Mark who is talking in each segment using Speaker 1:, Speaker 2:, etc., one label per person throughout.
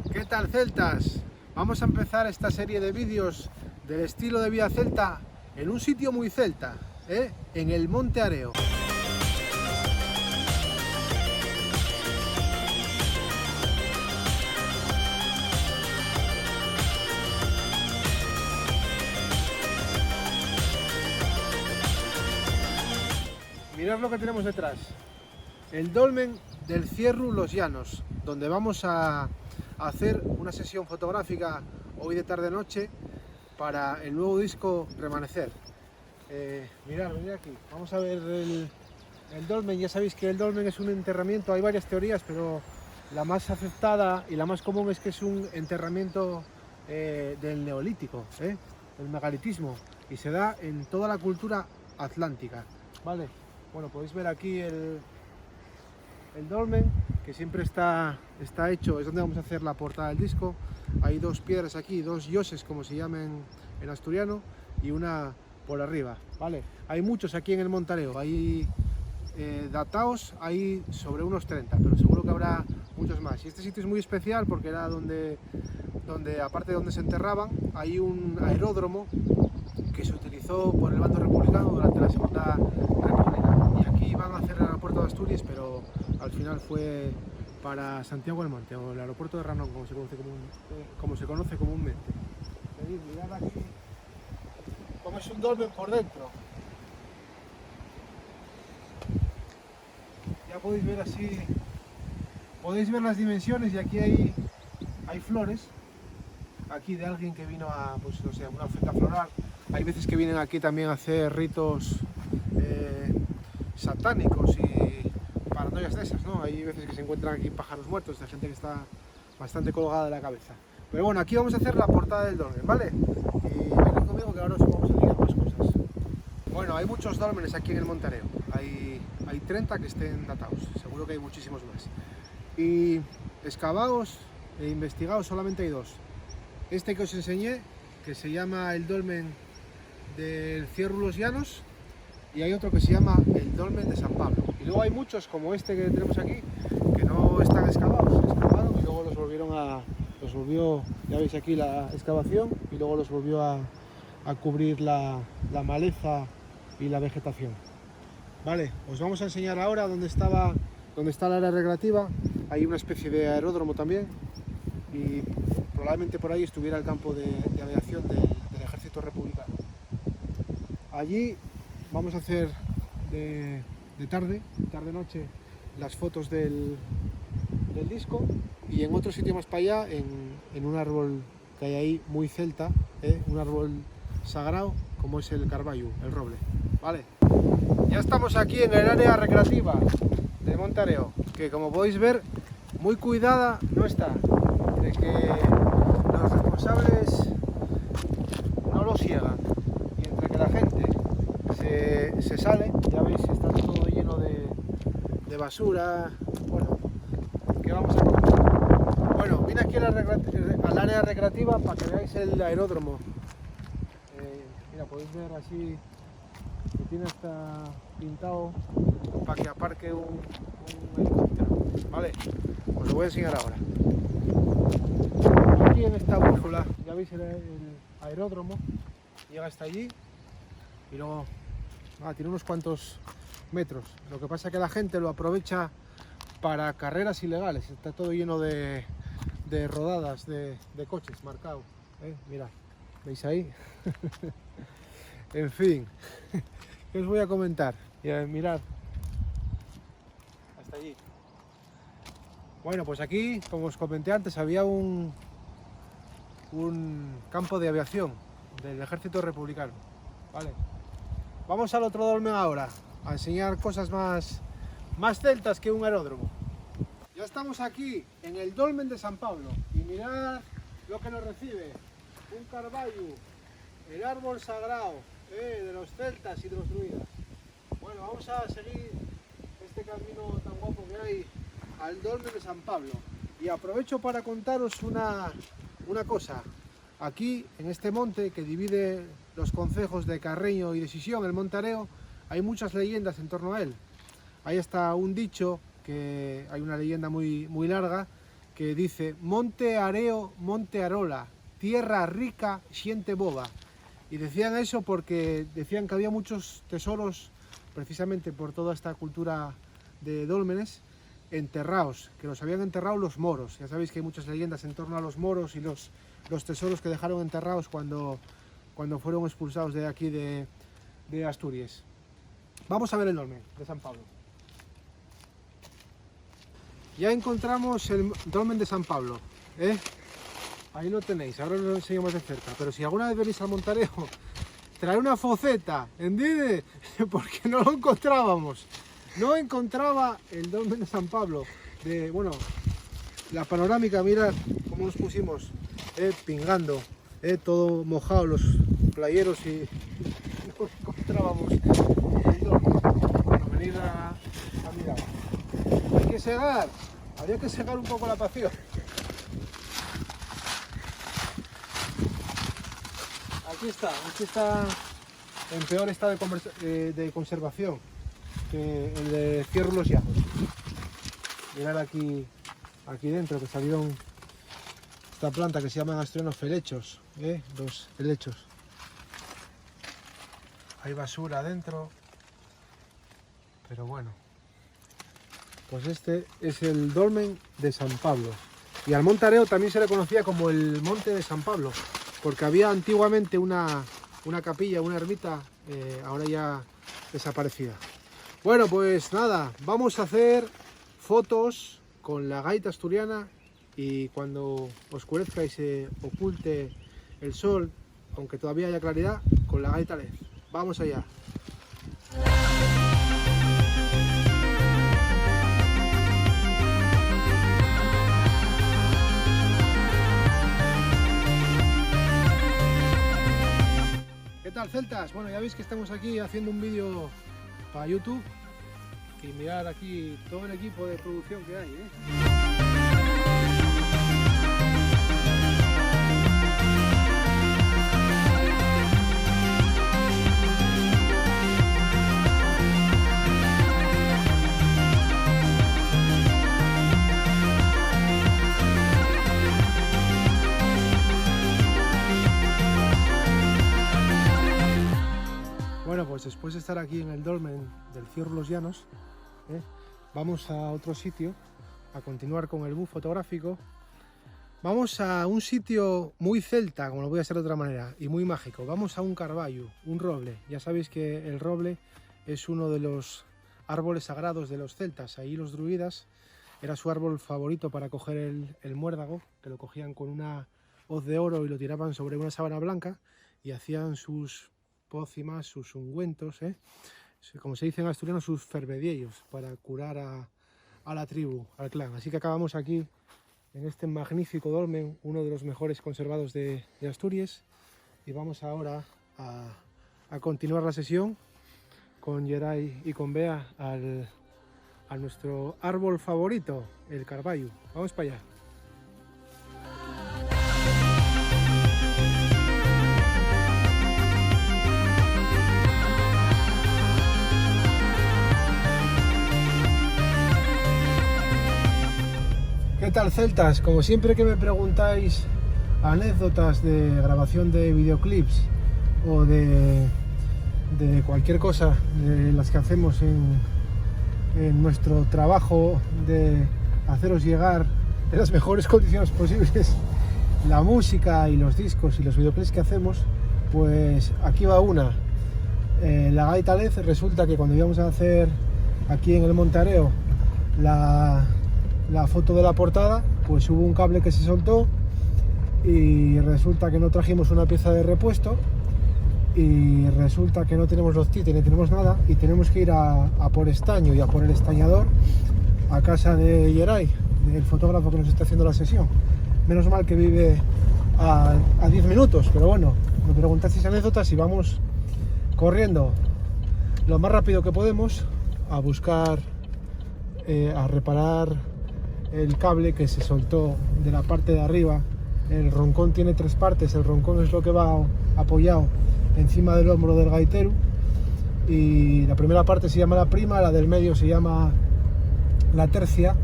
Speaker 1: ¿Qué tal, celtas? Vamos a empezar esta serie de vídeos del estilo de vida celta en un sitio muy celta, en el Monte Areo. Mirad lo que tenemos detrás, el dolmen del Cierru Los Llanos, donde vamos a hacer una sesión fotográfica hoy de tarde-noche para el nuevo disco Remanecer. Mirad aquí, vamos a ver el dolmen. Ya sabéis que el dolmen es un enterramiento, hay varias teorías, pero la más aceptada y la más común es que es un enterramiento del neolítico, el megalitismo, y se da en toda la cultura atlántica, ¿vale? Bueno, podéis ver aquí el dolmen, que siempre está hecho, es donde vamos a hacer la portada del disco. Hay dos piedras aquí, dos yoses, como se llaman en asturiano, y una por arriba, ¿vale? Hay muchos aquí en el Monte Areo, hay dataos, hay sobre unos 30, pero seguro que habrá muchos más. Y este sitio es muy especial porque era donde aparte de donde se enterraban, hay un aeródromo que se utilizó por el bando republicano durante la Segunda República. Y aquí van a hacer el aeropuerto de Asturias, pero al final fue para Santiago del Monte, o el aeropuerto de Ranón, como se conoce comúnmente. Mirad aquí cómo es un dolmen por dentro. Ya podéis ver así, podéis ver las dimensiones, y aquí hay flores, aquí de alguien que vino a, pues no sé, una ofrenda floral. Hay veces que vienen aquí también a hacer ritos satánicos y paranoias de esas, ¿no? Hay veces que se encuentran aquí pájaros muertos, de gente que está bastante colgada de la cabeza. Pero bueno, aquí vamos a hacer la portada del dolmen, ¿vale? Y venid conmigo que ahora os vamos a enseñar más cosas. Bueno, hay muchos dólmenes aquí en el Monte Areo. Hay 30 que estén datados, seguro que hay muchísimos más. Y excavados e investigados solamente hay dos. Este que os enseñé, que se llama el dolmen del Cierru Los Llanos, y hay otro que se llama el dolmen de San Pablo. Y luego hay muchos como este que tenemos aquí, que no están excavados, se excavaron y luego los volvió, ya veis aquí la excavación, y luego los volvió a cubrir la maleza y la vegetación. Vale, os vamos a enseñar ahora dónde está el área recreativa. Hay una especie de aeródromo también, y probablemente por ahí estuviera el campo de aviación del ejército republicano. Allí vamos a hacer de tarde-noche, las fotos del disco, y en otro sitio más para allá, en un árbol que hay ahí muy celta, un árbol sagrado como es el carballo, el roble. Vale, ya estamos aquí en el área recreativa del Monte Areo, que como podéis ver, muy cuidada no está, de que los responsables no lo ciegan, y entre que la gente se sale, ya veis, está todo lleno de basura. Bueno, ¿qué vamos a comentar? Bueno, vine aquí al área recreativa para que veáis el aeródromo. Mira, podéis ver así que tiene hasta pintado para que aparque un helicóptero, ¿vale? Os lo voy a enseñar ahora. Aquí en esta brújula, ya veis el aeródromo, llega hasta allí, y luego tiene unos cuantos metros. Lo que pasa es que la gente lo aprovecha para carreras ilegales, está todo lleno de rodadas de coches marcados, mirad, ¿veis ahí? En fin, ¿qué os voy a comentar? Mirad, hasta allí. Bueno, pues aquí, como os comenté antes, había un campo de aviación del ejército republicano, ¿vale? Vamos al otro dolmen ahora, a enseñar cosas más celtas que un aeródromo. Ya estamos aquí en el dolmen de San Pablo, y mirad lo que nos recibe: un carballo, el árbol sagrado de los celtas y de los druidas. Bueno, vamos a seguir este camino tan guapo que hay al dolmen de San Pablo, y aprovecho para contaros una cosa. Aquí, en este monte que divide los concejos de Carreño y de Sisión, el Monte Areo, hay muchas leyendas en torno a él. Hay hasta un dicho, que hay una leyenda muy larga, que dice: Monte Areo, Monte Arola, tierra rica, siente boba. Y decían eso porque decían que había muchos tesoros, precisamente por toda esta cultura de dólmenes, enterrados, que los habían enterrado los moros. Ya sabéis que hay muchas leyendas en torno a los moros y los tesoros que dejaron enterrados cuando fueron expulsados de aquí de Asturias. Vamos a ver el dolmen de San Pablo. Ya encontramos el dolmen de San Pablo, ¿eh? Ahí lo tenéis, ahora lo enseñamos de cerca. Pero si alguna vez venís al Montareo, trae una foceta, ¿entiendes? Porque no lo encontrábamos. No encontraba el dolmen de San Pablo. Bueno, la panorámica, mirad cómo nos pusimos, pingando, todo mojado, los playeros, y no encontrábamos el dolmen. Bueno, venid a mirar. Hay que segar, habría que segar un poco la pasión. Aquí está en peor estado de conservación que el de Cierros los Llanos. Mirad aquí dentro, que salieron esta planta que se llaman asturianos felechos, los helechos. Hay basura adentro, pero bueno. Pues este es el dolmen de San Pablo. Y al Monte Areo también se le conocía como el Monte de San Pablo, porque había antiguamente una capilla, una ermita, ahora ya desaparecida. Bueno, pues nada, vamos a hacer fotos con la gaita asturiana, y cuando oscurezca y se oculte el sol, aunque todavía haya claridad, con la gaita LED. Vamos allá. ¿Qué tal, celtas? Bueno, ya veis que estamos aquí haciendo un vídeo para YouTube, y mirad aquí todo el equipo de producción que hay, Bueno, pues después de estar aquí en el dolmen del Cierros los Llanos, vamos a otro sitio a continuar con el book fotográfico. Vamos a un sitio muy celta, como lo voy a hacer de otra manera, y muy mágico. Vamos a un carballo, un roble. Ya sabéis que el roble es uno de los árboles sagrados de los celtas. Ahí los druidas era su árbol favorito para coger el muérdago, que lo cogían con una hoz de oro y lo tiraban sobre una sábana blanca y hacían sus pócimas, sus ungüentos, como se dice en asturiano, sus fervediellos, para curar a la tribu, al clan. Así que acabamos aquí en este magnífico dolmen, uno de los mejores conservados de Asturias, y vamos ahora a continuar la sesión con Geray y con Bea a nuestro árbol favorito, el carballo. Vamos para allá. ¿Qué tal, celtas? Como siempre que me preguntáis anécdotas de grabación de videoclips o de cualquier cosa de las que hacemos en nuestro trabajo de haceros llegar en las mejores condiciones posibles la música y los discos y los videoclips que hacemos, pues aquí va una. La gaita LED, resulta que cuando íbamos a hacer aquí en el Monte Areo la foto de la portada, pues hubo un cable que se soltó y resulta que no trajimos una pieza de repuesto, y resulta que no tenemos los títeres, ni tenemos nada, y tenemos que ir a por estaño y a por el estañador a casa de Geray, el fotógrafo que nos está haciendo la sesión. Menos mal que vive a 10 minutos, pero bueno, me preguntasteis anécdotas y vamos corriendo lo más rápido que podemos a buscar, a reparar el cable que se soltó de la parte de arriba. El roncón tiene 3 partes, el roncón es lo que va apoyado encima del hombro del gaitero, y la primera parte se llama la prima, la del medio se llama la tercia,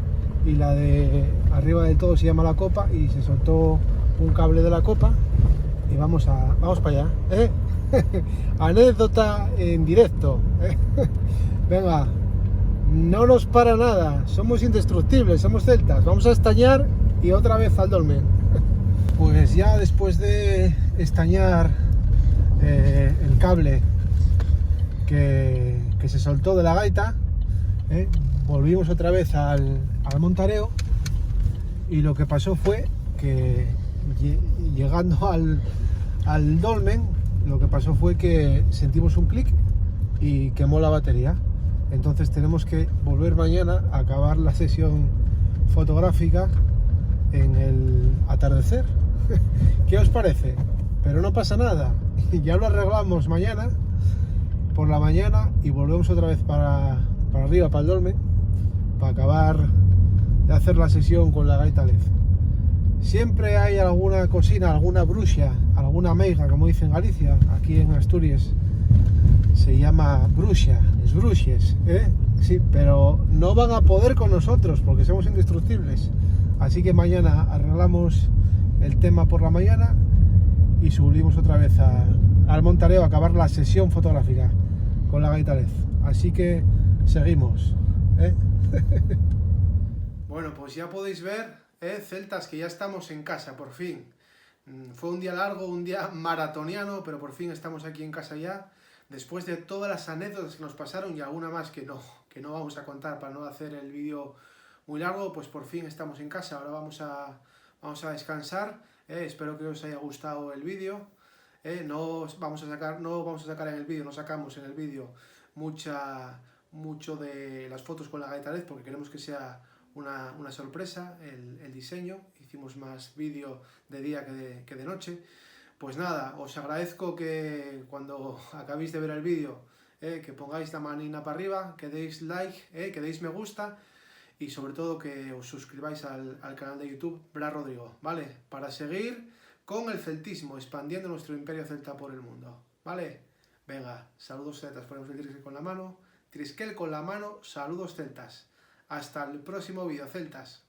Speaker 1: y la de arriba del todo se llama la copa y se soltó un cable de la copa y vamos para allá, ¿eh? Anécdota en directo, ¿eh? Venga, no nos para nada, somos indestructibles, somos celtas, vamos a estañar y otra vez al dolmen. Pues ya después de estañar el cable que se soltó de la gaita, volvimos otra vez al montareo y lo que pasó fue que llegando al dolmen, lo que pasó fue que sentimos un clic y quemó la batería. Entonces tenemos que volver mañana a acabar la sesión fotográfica en el atardecer. ¿Qué os parece? Pero no pasa nada, ya lo arreglamos mañana por la mañana y volvemos otra vez para arriba, para el dolmen, para acabar de hacer la sesión con la gaita LED. Siempre hay alguna cocina, alguna bruxa, alguna meiga, como dicen en Galicia, aquí en Asturias se llama bruxa, es bruxes, ¿eh? Sí, pero no van a poder con nosotros porque somos indestructibles. Así que mañana arreglamos el tema por la mañana y subimos otra vez al montareo a acabar la sesión fotográfica con la gaita LED. Así que seguimos, ¿eh? Bueno, pues ya podéis ver, celtas, que ya estamos en casa, por fin. Fue un día largo, un día maratoniano, pero por fin estamos aquí en casa ya. Después de todas las anécdotas que nos pasaron y alguna más que no vamos a contar para no hacer el vídeo muy largo, pues por fin estamos en casa. Ahora vamos a descansar. Espero que os haya gustado el vídeo. No vamos a sacar en el vídeo, no sacamos en el vídeo mucho de las fotos con la gaita LED porque queremos que sea una sorpresa el diseño. Hicimos más vídeo de día que de noche. Pues nada, os agradezco que cuando acabéis de ver el vídeo que pongáis la manina para arriba, que deis like, que deis me gusta y sobre todo que os suscribáis al canal de YouTube Blas Rodrigo, ¿vale? Para seguir con el celtismo, expandiendo nuestro imperio celta por el mundo, ¿vale? Venga, saludos celtas, ponemos el triskel con la mano, triskel con la mano, saludos celtas. Hasta el próximo vídeo, celtas.